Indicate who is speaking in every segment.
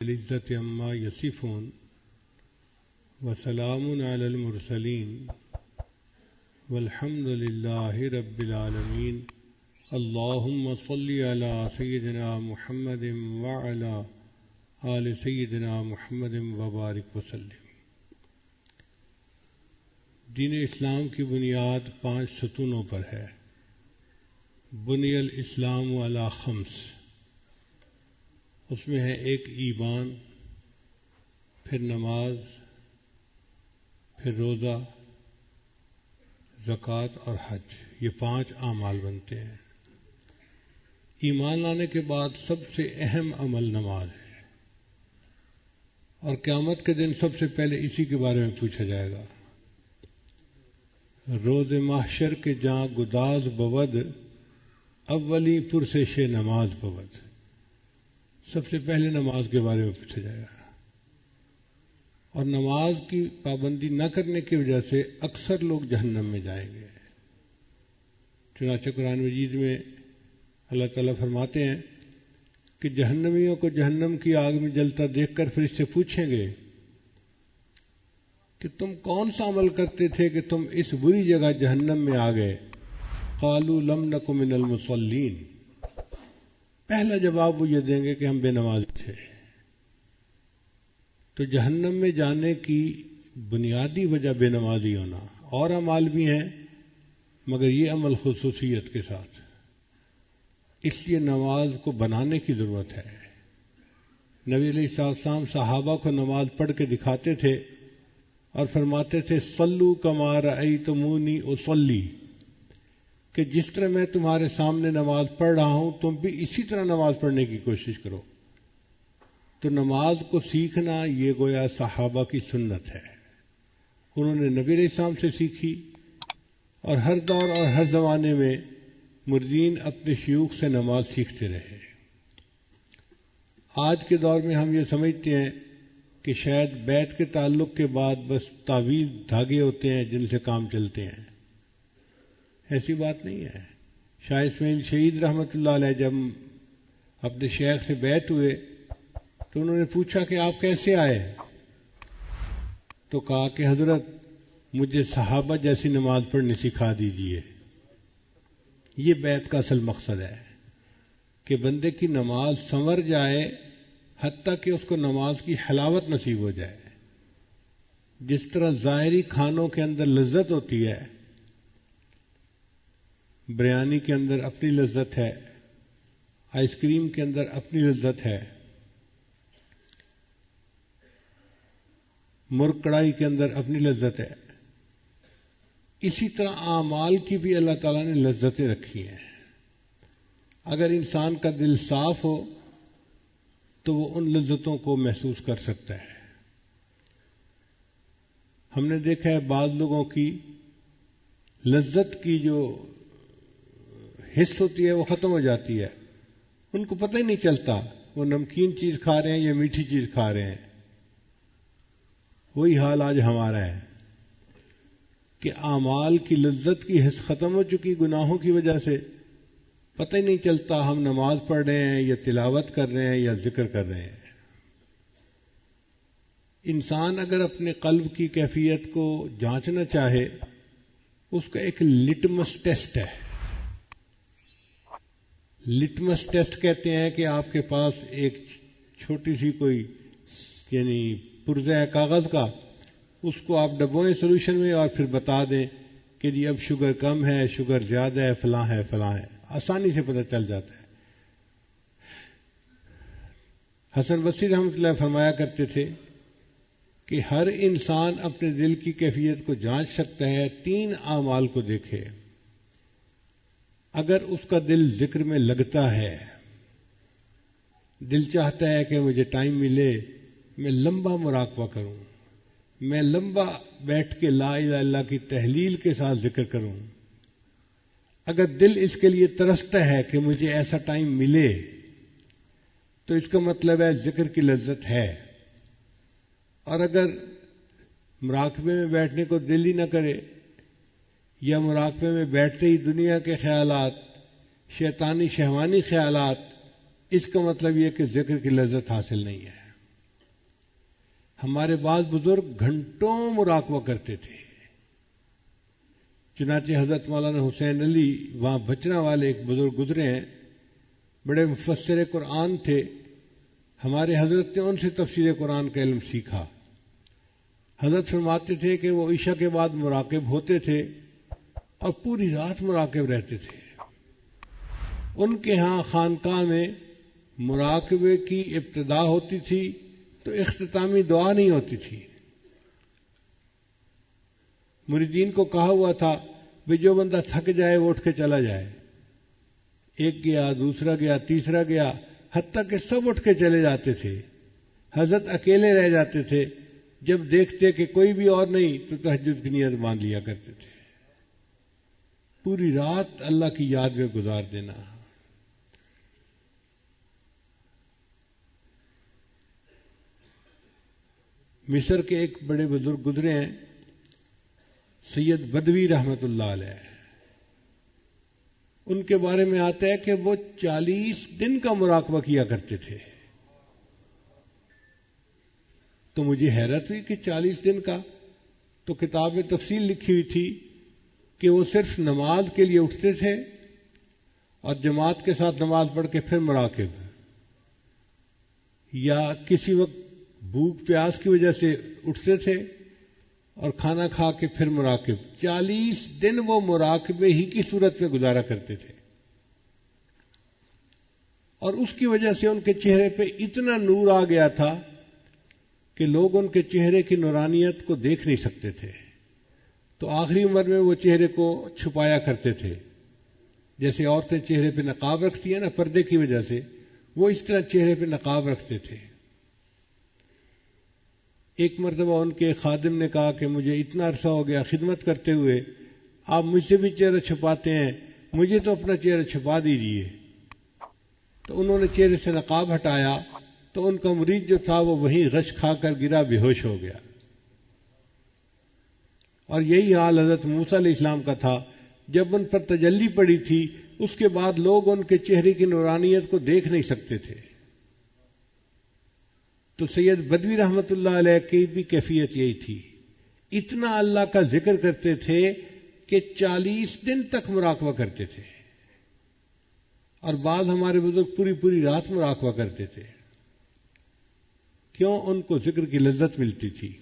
Speaker 1: العزت عما یصفون وسلام علی المرسلین والحمد للہ رب العالمین اللہم صلی علی سیدنا محمد وعلی آل سیدنا محمد وبارک وسلم۔ دین اسلام کی بنیاد 5 ستونوں پر ہے۔ بنی الاسلام علی 5، اس میں ہے ایک ایمان، پھر نماز، پھر روزہ، زکوٰۃ اور حج، یہ 5 اعمال بنتے ہیں۔ ایمان لانے کے بعد سب سے اہم عمل نماز ہے، اور قیامت کے دن سب سے پہلے اسی کے بارے میں پوچھا جائے گا۔ روز محشر کے جہاں گداز بود، اولی پرسش نماز بود، سب سے پہلے نماز کے بارے میں پوچھا جائے گا۔ اور نماز کی پابندی نہ کرنے کی وجہ سے اکثر لوگ جہنم میں جائیں گے۔ چنانچہ قرآن مجید میں اللہ تعالیٰ فرماتے ہیں کہ جہنمیوں کو جہنم کی آگ میں جلتا دیکھ کر فرشتے پوچھیں گے کہ تم کون سا عمل کرتے تھے کہ تم اس بری جگہ جہنم میں آ گئے؟ قالوا لم نک من المصلین، پہلا جواب وہ یہ دیں گے کہ ہم بے نماز تھے۔ تو جہنم میں جانے کی بنیادی وجہ بے نمازی ہونا، اور اعمال بھی ہیں مگر یہ عمل خصوصیت کے ساتھ، اس لیے نماز کو بنانے کی ضرورت ہے۔ نبی علیہ السلام صحابہ کو نماز پڑھ کے دکھاتے تھے اور فرماتے تھے صلو کما رأیتمونی اصلی، کہ جس طرح میں تمہارے سامنے نماز پڑھ رہا ہوں تم بھی اسی طرح نماز پڑھنے کی کوشش کرو۔ تو نماز کو سیکھنا یہ گویا صحابہ کی سنت ہے، انہوں نے نبی علیہ السلام سے سیکھی، اور ہر دور اور ہر زمانے میں مریدین اپنے شیوخ سے نماز سیکھتے رہے۔ آج کے دور میں ہم یہ سمجھتے ہیں کہ شاید بیت کے تعلق کے بعد بس تعویذ دھاگے ہوتے ہیں جن سے کام چلتے ہیں۔ ایسی بات نہیں ہے۔ شاہ اسماعیل شہید رحمۃ اللہ علیہ جب اپنے شیخ سے بیعت ہوئے تو انہوں نے پوچھا کہ آپ کیسے آئے؟ تو کہا کہ حضرت مجھے صحابہ جیسی نماز پڑھنی سکھا دیجئے۔ یہ بیعت کا اصل مقصد ہے کہ بندے کی نماز سنور جائے، حتیٰ کہ اس کو نماز کی حلاوت نصیب ہو جائے۔ جس طرح ظاہری کھانوں کے اندر لذت ہوتی ہے، بریانی کے اندر اپنی لذت ہے، آئس کریم کے اندر اپنی لذت ہے، مرغ کڑائی کے اندر اپنی لذت ہے، اسی طرح اعمال کی بھی اللہ تعالیٰ نے لذتیں رکھی ہیں۔ اگر انسان کا دل صاف ہو تو وہ ان لذتوں کو محسوس کر سکتا ہے۔ ہم نے دیکھا ہے بعض لوگوں کی لذت کی جو حص ہوتی ہے وہ ختم ہو جاتی ہے، ان کو پتہ ہی نہیں چلتا وہ نمکین چیز کھا رہے ہیں یا میٹھی چیز کھا رہے ہیں۔ وہی حال آج ہمارا ہے کہ اعمال کی لذت کی حص ختم ہو چکی گناہوں کی وجہ سے، پتہ ہی نہیں چلتا ہم نماز پڑھ رہے ہیں یا تلاوت کر رہے ہیں یا ذکر کر رہے ہیں۔ انسان اگر اپنے قلب کی کیفیت کو جانچنا چاہے، اس کا ایک لٹمس ٹیسٹ ہے۔ لٹمس ٹیسٹ کہتے ہیں کہ آپ کے پاس ایک چھوٹی سی کوئی یعنی پرزہ ہے کاغذ کا، اس کو آپ ڈبوئیں سولوشن میں اور پھر بتا دیں کہ جی اب شوگر کم ہے، شوگر زیادہ ہے، فلاں ہے فلاں ہے، آسانی سے پتہ چل جاتا ہے۔ حسن بصری رحمۃ اللہ فرمایا کرتے تھے کہ ہر انسان اپنے دل کی کیفیت کو جانچ سکتا ہے 3 اعمال کو دیکھے۔ اگر اس کا دل ذکر میں لگتا ہے، دل چاہتا ہے کہ مجھے ٹائم ملے، میں لمبا مراقبہ کروں، میں لمبا بیٹھ کے لا الہ الا اللہ کی تحلیل کے ساتھ ذکر کروں، اگر دل اس کے لیے ترستا ہے کہ مجھے ایسا ٹائم ملے، تو اس کا مطلب ہے ذکر کی لذت ہے۔ اور اگر مراقبے میں بیٹھنے کو دل ہی نہ کرے، یا مراقبے میں بیٹھتے ہی دنیا کے خیالات، شیطانی شہوانی خیالات، اس کا مطلب یہ کہ ذکر کی لذت حاصل نہیں ہے۔ ہمارے بعض بزرگ گھنٹوں مراقبہ کرتے تھے. چنانچہ حضرت مولانا حسین علی وہاں بچنا والے ایک بزرگ گزرے ہیں، بڑے مفسر قرآن تھے. ہمارے حضرت نے ان سے تفسیر قرآن کا علم سیکھا. حضرت فرماتے تھے کہ وہ عشاء کے بعد مراقب ہوتے تھے اور پوری رات مراقب رہتے تھے. ان کے ہاں خانقاہ میں مراقبے کی ابتدا ہوتی تھی تو اختتامی دعا نہیں ہوتی تھی. مریدین کو کہا ہوا تھا کہ جو بندہ تھک جائے وہ اٹھ کے چلا جائے. ایک گیا، دوسرا گیا، تیسرا گیا، حتیٰ کہ سب اٹھ کے چلے جاتے تھے. حضرت اکیلے رہ جاتے تھے. جب دیکھتے کہ کوئی بھی اور نہیں تو تہجد کی نیت باندھ لیا کرتے تھے. پوری رات اللہ کی یاد میں گزار دینا. مصر کے ایک بڑے بزرگ گزرے ہیں، سید بدوی رحمت اللہ علیہ. ان کے بارے میں آتا ہے کہ وہ 40 دن کا مراقبہ کیا کرتے تھے. تو مجھے حیرت ہوئی کہ 40 دن کا. تو کتاب میں تفصیل لکھی ہوئی تھی کہ وہ صرف نماز کے لیے اٹھتے تھے اور جماعت کے ساتھ نماز پڑھ کے پھر مراقب، یا کسی وقت بھوک پیاس کی وجہ سے اٹھتے تھے اور کھانا کھا کے پھر مراقب. 40 دن وہ مراقبے ہی کی صورت میں گزارا کرتے تھے. اور اس کی وجہ سے ان کے چہرے پہ اتنا نور آ گیا تھا کہ لوگ ان کے چہرے کی نورانیت کو دیکھ نہیں سکتے تھے. تو آخری عمر میں وہ چہرے کو چھپایا کرتے تھے. جیسے عورتیں چہرے پہ نقاب رکھتی ہیں نا پردے کی وجہ سے، وہ اس طرح چہرے پہ نقاب رکھتے تھے. ایک مرتبہ ان کے خادم نے کہا کہ مجھے اتنا عرصہ ہو گیا خدمت کرتے ہوئے، آپ مجھ سے بھی چہرہ چھپاتے ہیں، مجھے تو اپنا چہرہ چھپا دیجیے. تو انہوں نے چہرے سے نقاب ہٹایا تو ان کا مرید جو تھا وہ وہیں غش کھا کر گرا، بے ہوش ہو گیا. اور یہی حال حضرت موسیٰ علیہ السلام کا تھا. جب ان پر تجلی پڑی تھی اس کے بعد لوگ ان کے چہرے کی نورانیت کو دیکھ نہیں سکتے تھے. تو سید بدوی رحمت اللہ علیہ کی بھی کیفیت یہی تھی. اتنا اللہ کا ذکر کرتے تھے کہ 40 دن تک مراقبہ کرتے تھے. اور بعض ہمارے بزرگ پوری پوری رات مراقبہ کرتے تھے. کیوں؟ ان کو ذکر کی لذت ملتی تھی.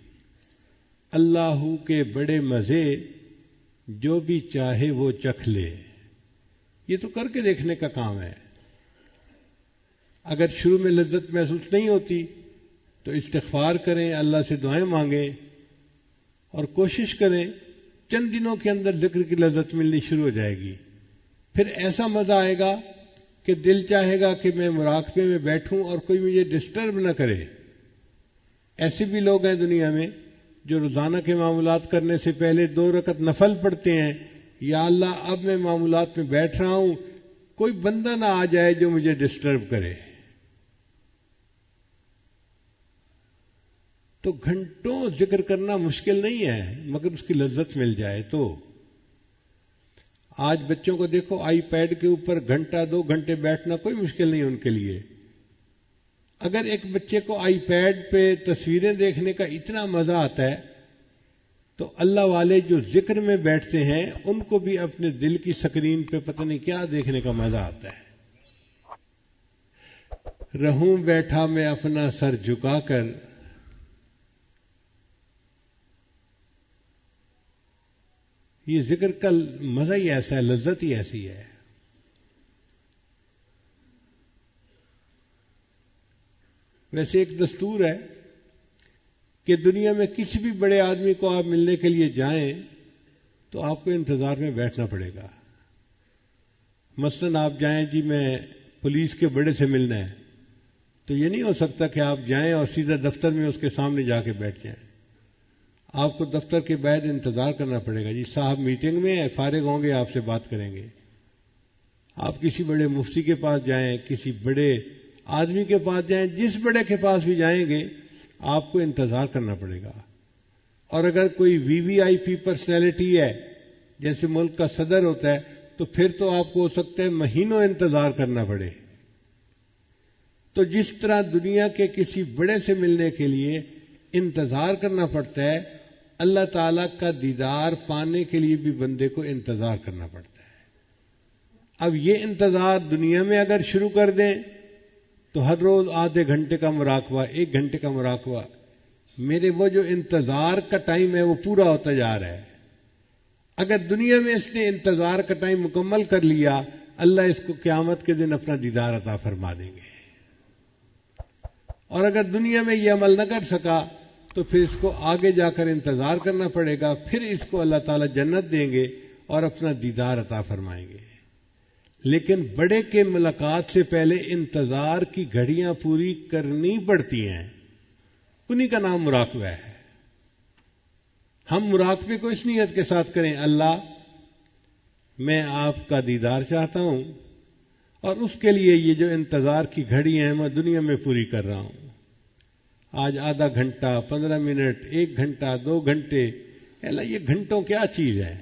Speaker 1: اللہ کے بڑے مزے جو بھی چاہے وہ چکھ لے. یہ تو کر کے دیکھنے کا کام ہے. اگر شروع میں لذت محسوس نہیں ہوتی تو استغفار کریں، اللہ سے دعائیں مانگیں اور کوشش کریں. چند دنوں کے اندر ذکر کی لذت ملنی شروع ہو جائے گی. پھر ایسا مزہ آئے گا کہ دل چاہے گا کہ میں مراقبے میں بیٹھوں اور کوئی مجھے ڈسٹرب نہ کرے. ایسے بھی لوگ ہیں دنیا میں جو روزانہ کے معاملات کرنے سے پہلے 2 رکعت نفل پڑھتے ہیں. یا اللہ اب میں معاملات میں بیٹھ رہا ہوں، کوئی بندہ نہ آ جائے جو مجھے ڈسٹرب کرے. تو گھنٹوں ذکر کرنا مشکل نہیں ہے مگر اس کی لذت مل جائے تو. آج بچوں کو دیکھو آئی پیڈ کے اوپر گھنٹہ 2 گھنٹے بیٹھنا کوئی مشکل نہیں ان کے لیے. اگر ایک بچے کو آئی پیڈ پہ تصویریں دیکھنے کا اتنا مزہ آتا ہے تو اللہ والے جو ذکر میں بیٹھتے ہیں ان کو بھی اپنے دل کی سکرین پہ پتہ نہیں کیا دیکھنے کا مزہ آتا ہے. رہوں بیٹھا میں اپنا سر جھکا کر، یہ ذکر کا مزہ ہی ایسا ہے، لذت ہی ایسی ہے. ویسے ایک دستور ہے کہ دنیا میں کسی بھی بڑے آدمی کو آپ ملنے کے لیے جائیں تو آپ کو انتظار میں بیٹھنا پڑے گا. مثلا آپ جائیں جی میں پولیس کے بڑے سے ملنا ہے تو یہ نہیں ہو سکتا کہ آپ جائیں اور سیدھا دفتر میں اس کے سامنے جا کے بیٹھ جائیں. آپ کو دفتر کے بعد انتظار کرنا پڑے گا. جی صاحب میٹنگ میں ہیں، فارغ ہوں گے آپ سے بات کریں گے. آپ کسی بڑے مفتی کے پاس جائیں، کسی بڑے آدمی کے پاس جائیں، جس بڑے کے پاس بھی جائیں گے آپ کو انتظار کرنا پڑے گا. اور اگر کوئی VVIP پرسنالٹی ہے جیسے ملک کا صدر ہوتا ہے تو پھر تو آپ کو ہو سکتا ہے مہینوں انتظار کرنا پڑے. تو جس طرح دنیا کے کسی بڑے سے ملنے کے لیے انتظار کرنا پڑتا ہے. اللہ تعالیٰ کا دیدار پانے کے لیے بھی بندے کو انتظار کرنا پڑتا ہے. اب یہ انتظار دنیا میں اگر شروع کر دیں تو ہر روز آدھے گھنٹے کا مراقبہ، 1 گھنٹے کا مراقبہ، میرے وہ جو انتظار کا ٹائم ہے وہ پورا ہوتا جا رہا ہے. اگر دنیا میں اس نے انتظار کا ٹائم مکمل کر لیا، اللہ اس کو قیامت کے دن اپنا دیدار عطا فرما دیں گے. اور اگر دنیا میں یہ عمل نہ کر سکا تو پھر اس کو آگے جا کر انتظار کرنا پڑے گا، پھر اس کو اللہ تعالیٰ جنت دیں گے اور اپنا دیدار عطا فرمائیں گے. لیکن بڑے کے ملاقات سے پہلے انتظار کی گھڑیاں پوری کرنی پڑتی ہیں، انہی کا نام مراقبہ ہے. ہم مراقبے کو اس نیت کے ساتھ کریں، اللہ میں آپ کا دیدار چاہتا ہوں اور اس کے لیے یہ جو انتظار کی گھڑی ہیں میں دنیا میں پوری کر رہا ہوں. آج آدھا گھنٹہ، 15 منٹ، 1 گھنٹہ، 2 گھنٹے، اللہ یہ گھنٹوں کیا چیز ہے.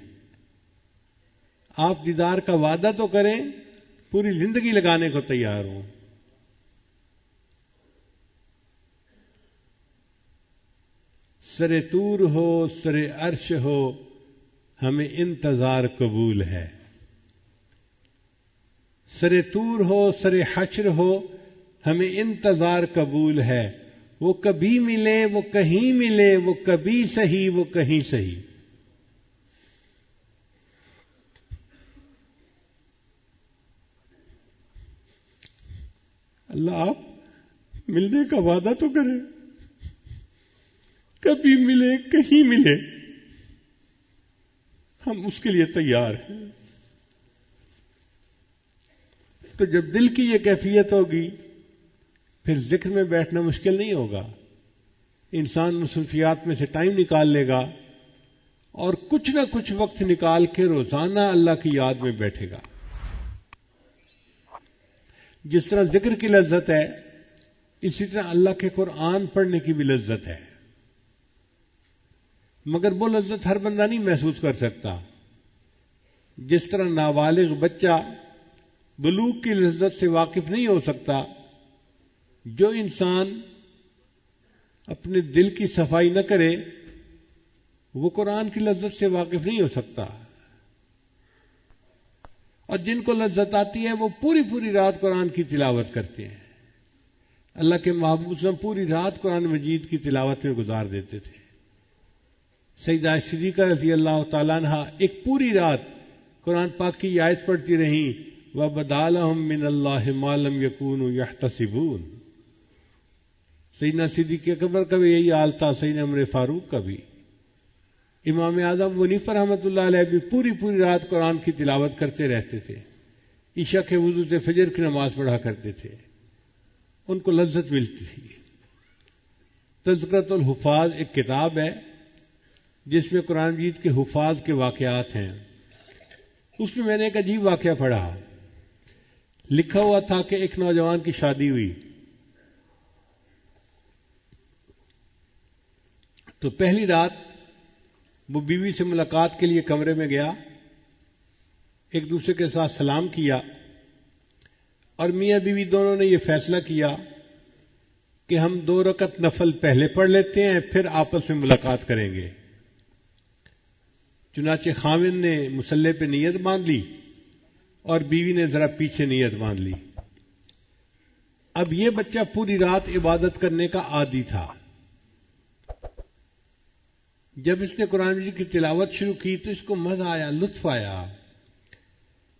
Speaker 1: آپ دیدار کا وعدہ تو کریں، پوری زندگی لگانے کو تیار ہوں. سر طور ہو، سر عرش ہو، ہمیں انتظار قبول ہے. سر طور ہو، سر حشر ہو، ہمیں انتظار قبول ہے. وہ کبھی ملے، وہ کہیں ملے، وہ کبھی صحیح، وہ کہیں صحیح. اللہ آپ ملنے کا وعدہ تو کریں، کبھی ملے، کہیں ملے، ہم اس کے لیے تیار ہیں. تو جب دل کی یہ کیفیت ہوگی پھر ذکر میں بیٹھنا مشکل نہیں ہوگا. انسان مصروفیات میں سے ٹائم نکال لے گا اور کچھ نہ کچھ وقت نکال کے روزانہ اللہ کی یاد میں بیٹھے گا. جس طرح ذکر کی لذت ہے اسی طرح اللہ کے قرآن پڑھنے کی بھی لذت ہے، مگر وہ لذت ہر بندہ نہیں محسوس کر سکتا. جس طرح نابالغ بچہ بلوغ کی لذت سے واقف نہیں ہو سکتا، جو انسان اپنے دل کی صفائی نہ کرے وہ قرآن کی لذت سے واقف نہیں ہو سکتا. اور جن کو لذت آتی ہے وہ پوری پوری رات قرآن کی تلاوت کرتے ہیں. اللہ کے محبوب صلی اللہ علیہ وسلم پوری رات قرآن مجید کی تلاوت میں گزار دیتے تھے. سیدہ صدیقہ رضی اللہ تعالیٰ عنہ ایک پوری رات قرآن پاک کی آیت پڑھتی رہیں، وَبَدَا لَهُم مِّنَ اللَّهِ مَا لَمْ يَكُونُوا يَحْتَسِبُونَ. سیدنا صدیق اکبر کا بھی یہی حال تھا، سیدنا عمر فاروق کا بھی. امام اعظم ابو حنیفہ رحمۃ اللہ علیہ بھی پوری پوری رات قرآن کی تلاوت کرتے رہتے تھے. عشاء کے وضو سے فجر کی نماز پڑھا کرتے تھے، ان کو لذت ملتی تھی. تذکرۃ الحفاظ ایک کتاب ہے جس میں قرآن مجید کے حفاظ کے واقعات ہیں. اس میں نے ایک عجیب واقعہ پڑھا. لکھا ہوا تھا کہ ایک نوجوان کی شادی ہوئی تو پہلی رات وہ بیوی سے ملاقات کے لیے کمرے میں گیا، ایک دوسرے کے ساتھ سلام کیا اور میاں بیوی دونوں نے یہ فیصلہ کیا کہ ہم 2 رکعت نفل پہلے پڑھ لیتے ہیں پھر آپس میں ملاقات کریں گے. چنانچہ خاوند نے مصلی پہ نیت باندھ لی اور بیوی نے ذرا پیچھے نیت باندھ لی. اب یہ بچہ پوری رات عبادت کرنے کا عادی تھا. جب اس نے قرآن مجید کی تلاوت شروع کی تو اس کو مزہ آیا، لطف آیا.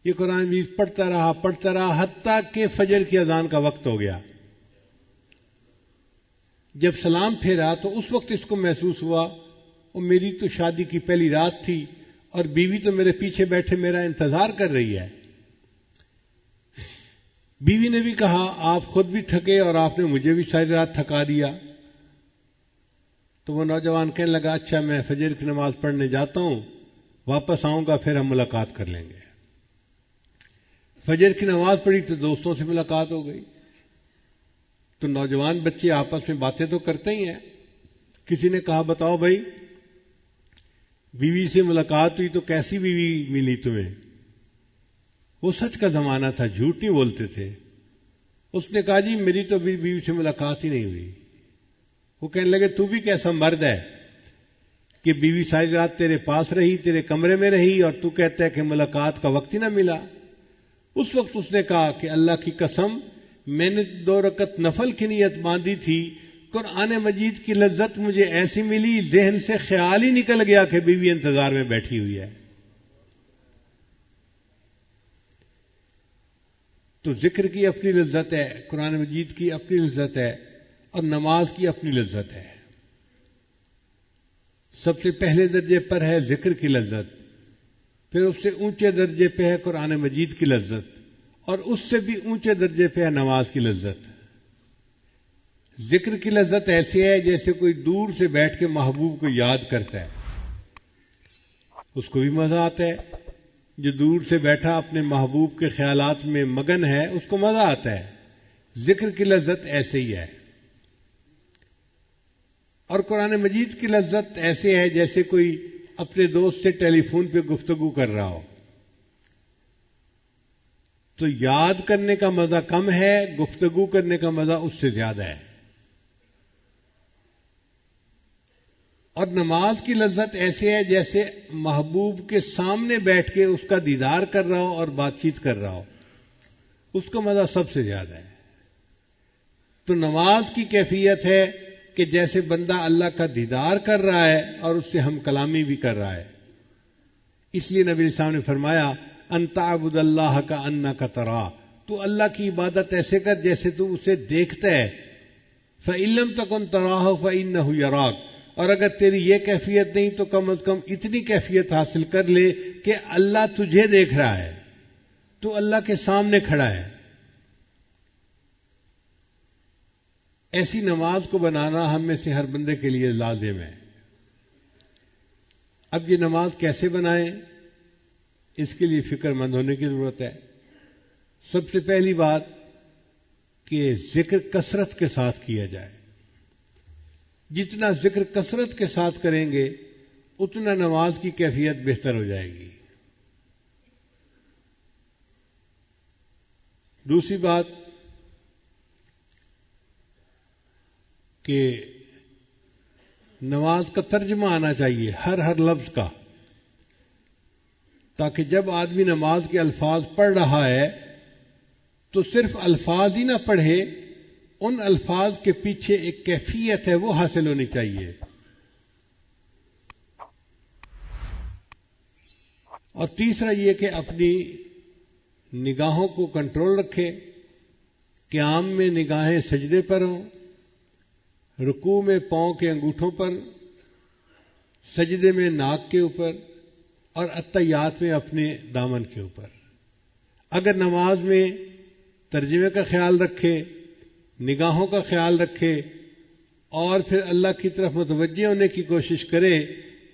Speaker 1: یہ قرآن مجید پڑھتا رہا حتیٰ کہ فجر کی اذان کا وقت ہو گیا. جب سلام پھیرا تو اس وقت اس کو محسوس ہوا اور میری تو شادی کی پہلی رات تھی اور بیوی تو میرے پیچھے بیٹھے میرا انتظار کر رہی ہے. بیوی نے بھی کہا آپ خود بھی تھکے اور آپ نے مجھے بھی ساری رات تھکا دیا. تو وہ نوجوان کہنے لگا اچھا میں فجر کی نماز پڑھنے جاتا ہوں، واپس آؤں گا پھر ہم ملاقات کر لیں گے. فجر کی نماز پڑھی تو دوستوں سے ملاقات ہو گئی. تو نوجوان بچے آپس میں باتیں تو کرتے ہی ہیں. کسی نے کہا بتاؤ بھائی بیوی سے ملاقات ہوئی تو کیسی بیوی ملی تمہیں؟ وہ سچ کا زمانہ تھا، جھوٹ نہیں بولتے تھے. اس نے کہا جی میری تو بیوی سے ملاقات ہی نہیں ہوئی. وہ کہنے لگے تو بھی کیسا مرد ہے کہ بیوی ساری رات تیرے پاس رہی، تیرے کمرے میں رہی، اور تو کہتا ہے کہ ملاقات کا وقت ہی نہ ملا۔ اس وقت اس نے کہا کہ اللہ کی قسم، میں نے 2 رکعت نفل کی نیت باندھی تھی، قرآن مجید کی لذت مجھے ایسی ملی، ذہن سے خیال ہی نکل گیا کہ بیوی انتظار میں بیٹھی ہوئی ہے۔ تو ذکر کی اپنی لذت ہے، قرآن مجید کی اپنی لذت ہے، اور نماز کی اپنی لذت ہے۔ سب سے پہلے درجے پر ہے ذکر کی لذت، پھر اس سے اونچے درجے پہ ہے قرآن مجید کی لذت، اور اس سے بھی اونچے درجے پہ ہے نماز کی لذت۔ ذکر کی لذت ایسی ہے جیسے کوئی دور سے بیٹھ کے محبوب کو یاد کرتا ہے، اس کو بھی مزہ آتا ہے۔ جو دور سے بیٹھا اپنے محبوب کے خیالات میں مگن ہے، اس کو مزہ آتا ہے۔ ذکر کی لذت ایسے ہی ہے۔ اور قرآن مجید کی لذت ایسے ہے جیسے کوئی اپنے دوست سے ٹیلی فون پہ گفتگو کر رہا ہو۔ تو یاد کرنے کا مزہ کم ہے، گفتگو کرنے کا مزہ اس سے زیادہ ہے۔ اور نماز کی لذت ایسے ہے جیسے محبوب کے سامنے بیٹھ کے اس کا دیدار کر رہا ہو اور بات چیت کر رہا ہو، اس کا مزہ سب سے زیادہ ہے۔ تو نماز کی کیفیت ہے کہ جیسے بندہ اللہ کا دیدار کر رہا ہے اور اس سے ہم کلامی بھی کر رہا ہے۔ اس لیے نبی صلی اللہ علیہ وسلم نے فرمایا ان تعبد اللہ کا انک ترا، تو اللہ کی عبادت ایسے کر جیسے تو اسے دیکھتا ہے۔ فإن لم تکن تراہ فإنہ یراک، اور اگر تیری یہ کیفیت نہیں تو کم از کم اتنی کیفیت حاصل کر لے کہ اللہ تجھے دیکھ رہا ہے، تو اللہ کے سامنے کھڑا ہے۔ ایسی نماز کو بنانا ہم میں سے ہر بندے کے لیے لازم ہے۔ اب یہ نماز کیسے بنائیں، اس کے لیے فکر مند ہونے کی ضرورت ہے۔ سب سے پہلی بات کہ ذکر کثرت کے ساتھ کیا جائے۔ جتنا ذکر کثرت کے ساتھ کریں گے اتنا نماز کی کیفیت بہتر ہو جائے گی۔ دوسری بات کہ نماز کا ترجمہ آنا چاہیے ہر لفظ کا، تاکہ جب آدمی نماز کے الفاظ پڑھ رہا ہے تو صرف الفاظ ہی نہ پڑھے، ان الفاظ کے پیچھے ایک کیفیت ہے وہ حاصل ہونی چاہیے۔ اور تیسرا یہ کہ اپنی نگاہوں کو کنٹرول رکھے، قیام میں نگاہیں سجدے پر ہوں، رکوع میں پاؤں کے انگوٹھوں پر، سجدے میں ناک کے اوپر، اور اتحیات میں اپنے دامن کے اوپر۔ اگر نماز میں ترجمے کا خیال رکھے، نگاہوں کا خیال رکھے، اور پھر اللہ کی طرف متوجہ ہونے کی کوشش کرے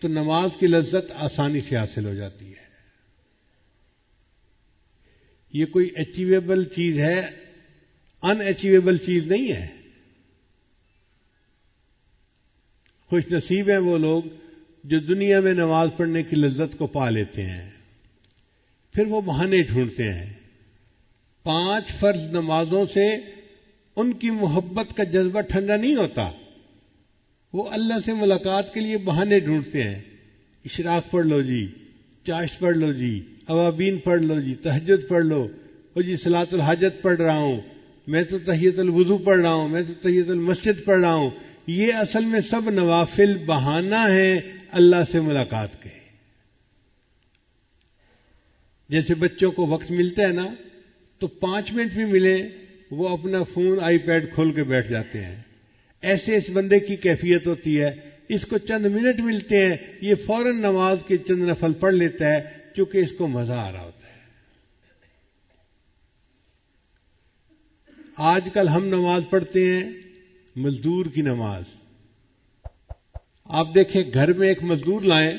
Speaker 1: تو نماز کی لذت آسانی سے حاصل ہو جاتی ہے۔ یہ کوئی اچیویبل چیز ہے، ان اچیویبل چیز نہیں ہے۔ خوش نصیب ہیں وہ لوگ جو دنیا میں نماز پڑھنے کی لذت کو پا لیتے ہیں، پھر وہ بہانے ڈھونڈتے ہیں۔ 5 فرض نمازوں سے ان کی محبت کا جذبہ ٹھنڈا نہیں ہوتا، وہ اللہ سے ملاقات کے لیے بہانے ڈھونڈتے ہیں۔ اشراق پڑھ لو جی، چاشت پڑھ لو جی، اوابین پڑھ لو جی، تہجد پڑھ لو، اور جی صلاۃ الحاجت پڑھ رہا ہوں، میں تو تحیۃ الوضو پڑھ رہا ہوں، میں تو تحیۃ المسجد پڑھ رہا ہوں۔ یہ اصل میں سب نوافل بہانہ ہیں اللہ سے ملاقات کے۔ جیسے بچوں کو وقت ملتا ہے نا، تو 5 منٹ بھی ملے وہ اپنا فون آئی پیڈ کھول کے بیٹھ جاتے ہیں۔ ایسے اس بندے کی کیفیت ہوتی ہے، اس کو چند منٹ ملتے ہیں، یہ فوراً نماز کے چند نفل پڑھ لیتا ہے چونکہ اس کو مزہ آ رہا ہوتا ہے۔ آج کل ہم نماز پڑھتے ہیں مزدور کی نماز۔ آپ دیکھیں گھر میں ایک مزدور لائیں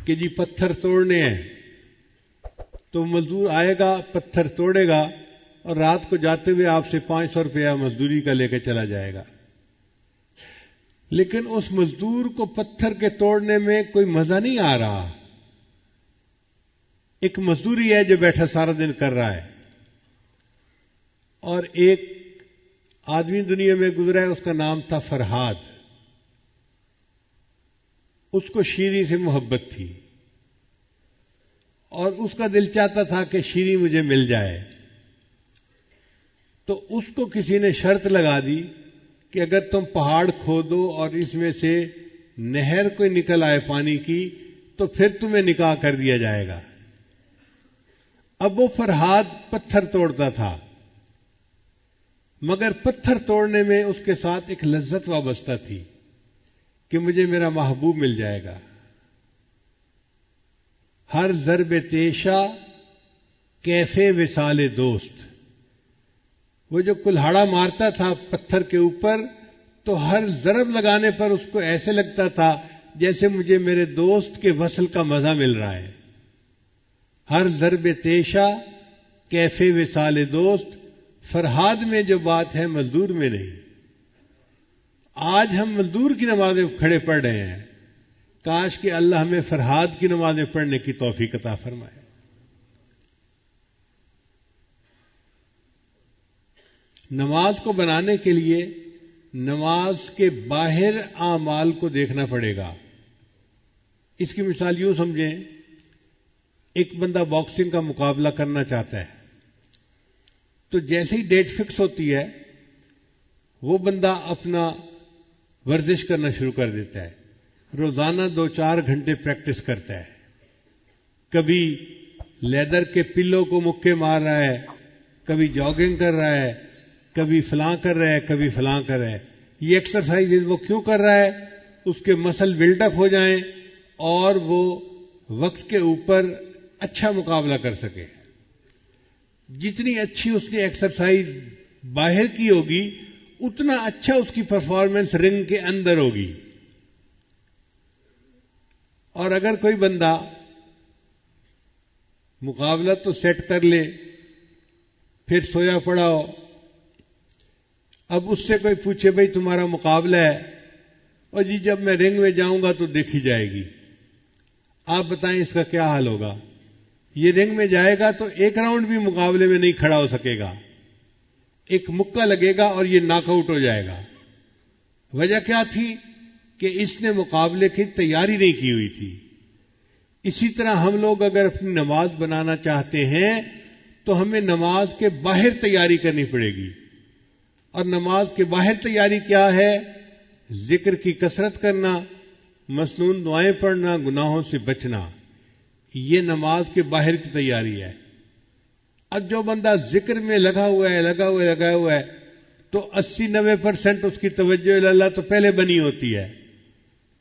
Speaker 1: کہ جی پتھر توڑنے ہیں، تو مزدور آئے گا، پتھر توڑے گا، اور رات کو جاتے ہوئے آپ سے 500 روپیہ مزدوری کا لے کے چلا جائے گا۔ لیکن اس مزدور کو پتھر کے توڑنے میں کوئی مزہ نہیں آ رہا۔ ایک مزدوری ہے جو بیٹھا سارا دن کر رہا ہے، اور ایک آدمی دنیا میں گزرا ہے، اس کا نام تھا فرہاد. اس کو شیریں سے محبت تھی اور اس کا دل چاہتا تھا کہ شیریں مجھے مل جائے. تو اس کو کسی نے شرط لگا دی کہ اگر تم پہاڑ کھودو اور اس میں سے نہر کوئی نکل آئے پانی کی تو پھر تمہیں نکاح کر دیا جائے گا. اب وہ فرہاد پتھر توڑتا تھا، مگر پتھر توڑنے میں اس کے ساتھ ایک لذت وابستہ تھی کہ مجھے میرا محبوب مل جائے گا. ہر ضرب تیشا کیفے وصال دوست. وہ جو کلہاڑا مارتا تھا پتھر کے اوپر تو ہر ضرب لگانے پر اس کو ایسے لگتا تھا جیسے مجھے میرے دوست کے وصل کا مزہ مل رہا ہے. ہر ضرب تیشا کیفے وصال دوست. فرہاد میں جو بات ہے مزدور میں نہیں. آج ہم مزدور کی نمازیں کھڑے پڑھ رہے ہیں، کاش کہ اللہ ہمیں فرہاد کی نمازیں پڑھنے کی توفیق عطا فرمائے. نماز کو بنانے کے لیے نماز کے باہر اعمال کو دیکھنا پڑے گا. اس کی مثال یوں سمجھیں، ایک بندہ باکسنگ کا مقابلہ کرنا چاہتا ہے تو جیسے ہی ڈیٹ فکس ہوتی ہے وہ بندہ اپنا ورزش کرنا شروع کر دیتا ہے. روزانہ 2-4 گھنٹے پریکٹس کرتا ہے. کبھی لیدر کے پلوں کو مکے مار رہا ہے، کبھی جاگنگ کر رہا ہے، کبھی فلاں کر رہا ہے، کبھی فلاں کر رہا ہے. یہ ایکسرسائز وہ کیوں کر رہا ہے؟ اس کے مسل بلڈ اپ ہو جائیں اور وہ وقت کے اوپر اچھا مقابلہ کر سکے. جتنی اچھی اس نے ایکسرسائز باہر کی ہوگی اتنا اچھا اس کی پرفارمنس رنگ کے اندر ہوگی. اور اگر کوئی بندہ مقابلہ تو سیٹ کر لے پھر سویا پڑا ہو، اب اس سے کوئی پوچھے بھئی تمہارا مقابلہ ہے، اور جی جب میں رنگ میں جاؤں گا تو دیکھی جائے گی، آپ بتائیں اس کا کیا حال ہوگا؟ یہ رنگ میں جائے گا تو ایک راؤنڈ بھی مقابلے میں نہیں کھڑا ہو سکے گا، ایک مکہ لگے گا اور یہ ناک آؤٹ ہو جائے گا. وجہ کیا تھی؟ کہ اس نے مقابلے کی تیاری نہیں کی ہوئی تھی. اسی طرح ہم لوگ اگر اپنی نماز بنانا چاہتے ہیں تو ہمیں نماز کے باہر تیاری کرنی پڑے گی. اور نماز کے باہر تیاری کیا ہے؟ ذکر کی کثرت کرنا، مسنون دعائیں پڑھنا، گناہوں سے بچنا. یہ نماز کے باہر کی تیاری ہے. اب جو بندہ ذکر میں لگا ہوا ہے تو 80-90% اس کی توجہ اللہ تو پہلے بنی ہوتی ہے.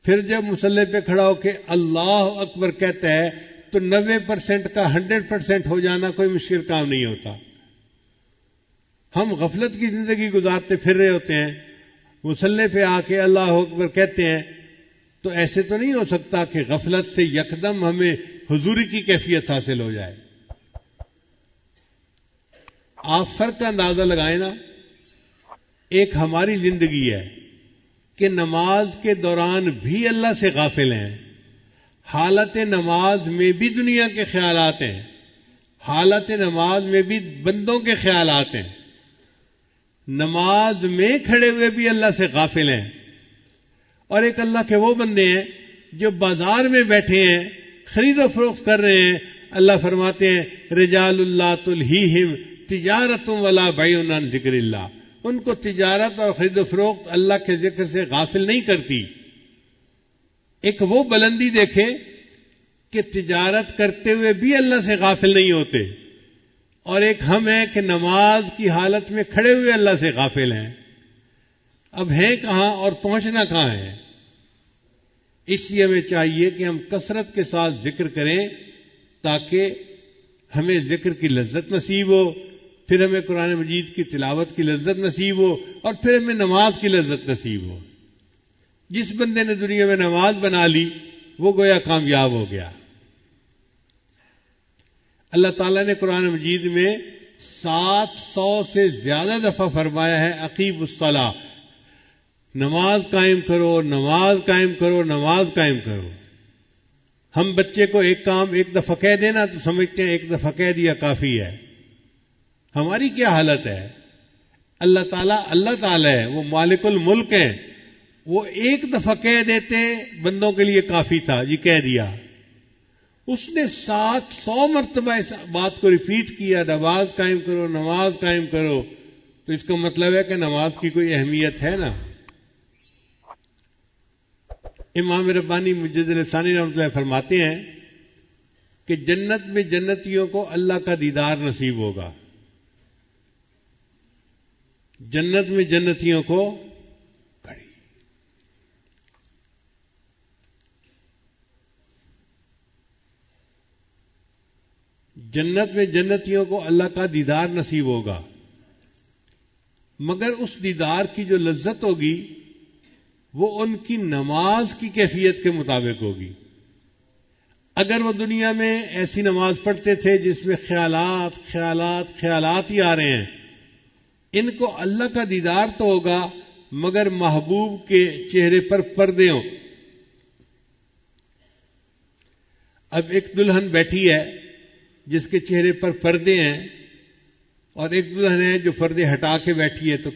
Speaker 1: پھر جب مصلی پہ کھڑا ہو کے اللہ اکبر کہتا ہے تو 90% کا 100% ہو جانا کوئی مشکل کام نہیں ہوتا. ہم غفلت کی زندگی گزارتے پھر رہے ہوتے ہیں، مصلی پہ آ کے اللہ اکبر کہتے ہیں تو ایسے تو نہیں ہو سکتا کہ غفلت سے یکدم ہمیں حضوری کی کیفیت حاصل ہو جائے. آپ فرق کا اندازہ لگائیں نا. ایک ہماری زندگی ہے کہ نماز کے دوران بھی اللہ سے غافل ہیں، حالت نماز میں بھی دنیا کے خیالات ہیں، حالت نماز میں بھی بندوں کے خیالات ہیں، نماز میں کھڑے ہوئے بھی اللہ سے غافل ہیں. اور ایک اللہ کے وہ بندے ہیں جو بازار میں بیٹھے ہیں، خرید و فروخت کر رہے ہیں. اللہ فرماتے ہیں رجال اللہ تلہیہم تجارت ولا بیع عن ذکر اللہ. ان کو تجارت اور خرید و فروخت اللہ کے ذکر سے غافل نہیں کرتی. ایک وہ بلندی دیکھیں کہ تجارت کرتے ہوئے بھی اللہ سے غافل نہیں ہوتے، اور ایک ہم ہیں کہ نماز کی حالت میں کھڑے ہوئے اللہ سے غافل ہیں. اب ہیں کہاں اور پہنچنا کہاں ہے؟ اس لیے ہمیں چاہیے کہ ہم کثرت کے ساتھ ذکر کریں تاکہ ہمیں ذکر کی لذت نصیب ہو، پھر ہمیں قرآن مجید کی تلاوت کی لذت نصیب ہو، اور پھر ہمیں نماز کی لذت نصیب ہو. جس بندے نے دنیا میں نماز بنا لی وہ گویا کامیاب ہو گیا. اللہ تعالیٰ نے قرآن مجید میں 700 سے زیادہ دفعہ فرمایا ہے اقیموا الصلاۃ، نماز قائم کرو، نماز قائم کرو، نماز قائم کرو. ہم بچے کو ایک کام ایک دفعہ کہہ دینا تو سمجھتے ہیں ایک دفعہ کہہ دیا کافی ہے. ہماری کیا حالت ہے؟ اللہ تعالیٰ ہے، وہ مالک الملک ہے. وہ ایک دفعہ کہہ دیتے بندوں کے لیے کافی تھا، یہ کہہ دیا. اس نے 700 مرتبہ اس بات کو ریپیٹ کیا، نماز قائم کرو، نماز قائم کرو. تو اس کا مطلب ہے کہ نماز کی کوئی اہمیت ہے نا. امام ربانی مجد الثانی رحمۃ اللہ فرماتے ہیں کہ جنت میں جنتیوں کو اللہ کا دیدار نصیب ہوگا. جنت میں جنتیوں کو جنت میں جنتیوں کو اللہ کا دیدار نصیب ہوگا، مگر اس دیدار کی جو لذت ہوگی وہ ان کی نماز کی کیفیت کے مطابق ہوگی. اگر وہ دنیا میں ایسی نماز پڑھتے تھے جس میں خیالات ہی آ رہے ہیں، ان کو اللہ کا دیدار تو ہوگا مگر محبوب کے چہرے پر پردے ہوں. اب ایک دلہن بیٹھی ہے جس کے چہرے پر پردے ہیں، اور ایک دلہن ہے جو پردے ہٹا کے بیٹھی ہے، تو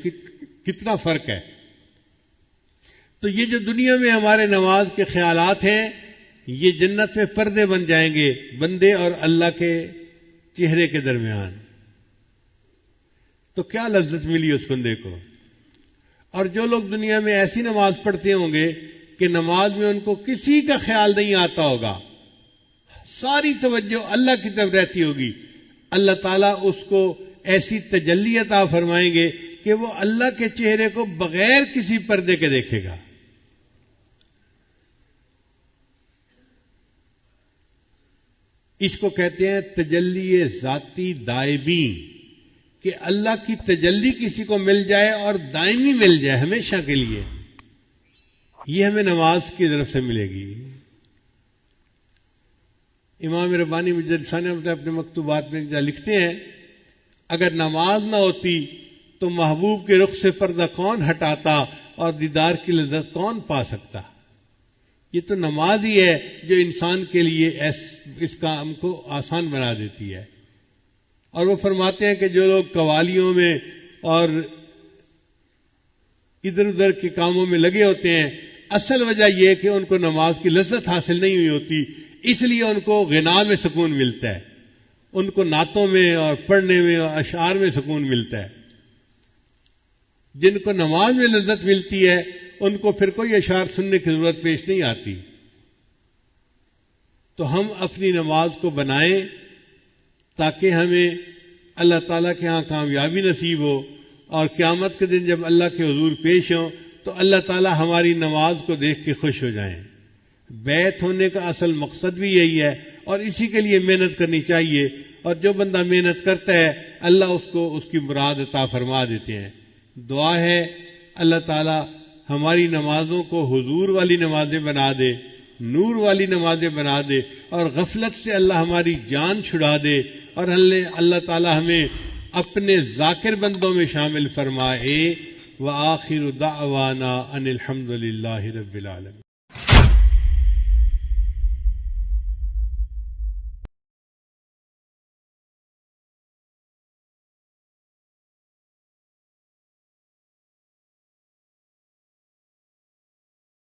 Speaker 1: کتنا فرق ہے. تو یہ جو دنیا میں ہمارے نماز کے خیالات ہیں، یہ جنت میں پردے بن جائیں گے بندے اور اللہ کے چہرے کے درمیان. تو کیا لذت ملی اس بندے کو. اور جو لوگ دنیا میں ایسی نماز پڑھتے ہوں گے کہ نماز میں ان کو کسی کا خیال نہیں آتا ہوگا، ساری توجہ اللہ کی طرف رہتی ہوگی، اللہ تعالیٰ اس کو ایسی تجلی عطا فرمائیں گے کہ وہ اللہ کے چہرے کو بغیر کسی پردے کے دیکھے گا. اس کو کہتے ہیں تجلی ذاتی دائمی، کہ اللہ کی تجلی کسی کو مل جائے اور دائمی مل جائے ہمیشہ کے لیے. یہ ہمیں نماز کی طرف سے ملے گی. امام ربانی مجد ثانی اپنے مکتوبات میں لکھتے ہیں، اگر نماز نہ ہوتی تو محبوب کے رخ سے پردہ کون ہٹاتا اور دیدار کی لذت کون پا سکتا. یہ تو نماز ہی ہے جو انسان کے لیے اس کام کو آسان بنا دیتی ہے. اور وہ فرماتے ہیں کہ جو لوگ قوالیوں میں اور ادھر ادھر کے کاموں میں لگے ہوتے ہیں، اصل وجہ یہ کہ ان کو نماز کی لذت حاصل نہیں ہوئی ہوتی، اس لیے ان کو غنا میں سکون ملتا ہے، ان کو نعتوں میں اور پڑھنے میں اور اشعار میں سکون ملتا ہے. جن کو نماز میں لذت ملتی ہے ان کو پھر کوئی اشعار سننے کی ضرورت پیش نہیں آتی. تو ہم اپنی نماز کو بنائیں تاکہ ہمیں اللہ تعالیٰ کے ہاں کامیابی نصیب ہو، اور قیامت کے دن جب اللہ کے حضور پیش ہوں تو اللہ تعالیٰ ہماری نماز کو دیکھ کے خوش ہو جائیں. بیعت ہونے کا اصل مقصد بھی یہی ہے، اور اسی کے لیے محنت کرنی چاہیے. اور جو بندہ محنت کرتا ہے اللہ اس کو اس کی مراد عطا فرما دیتے ہیں. دعا ہے اللہ تعالیٰ ہماری نمازوں کو حضور والی نمازیں بنا دے، نور والی نمازیں بنا دے، اور غفلت سے اللہ ہماری جان چھڑا دے، اور اللہ تعالیٰ ہمیں اپنے ذاکر بندوں میں شامل فرمائے. وآخر دعوانا ان الحمد للہ رب العالمین.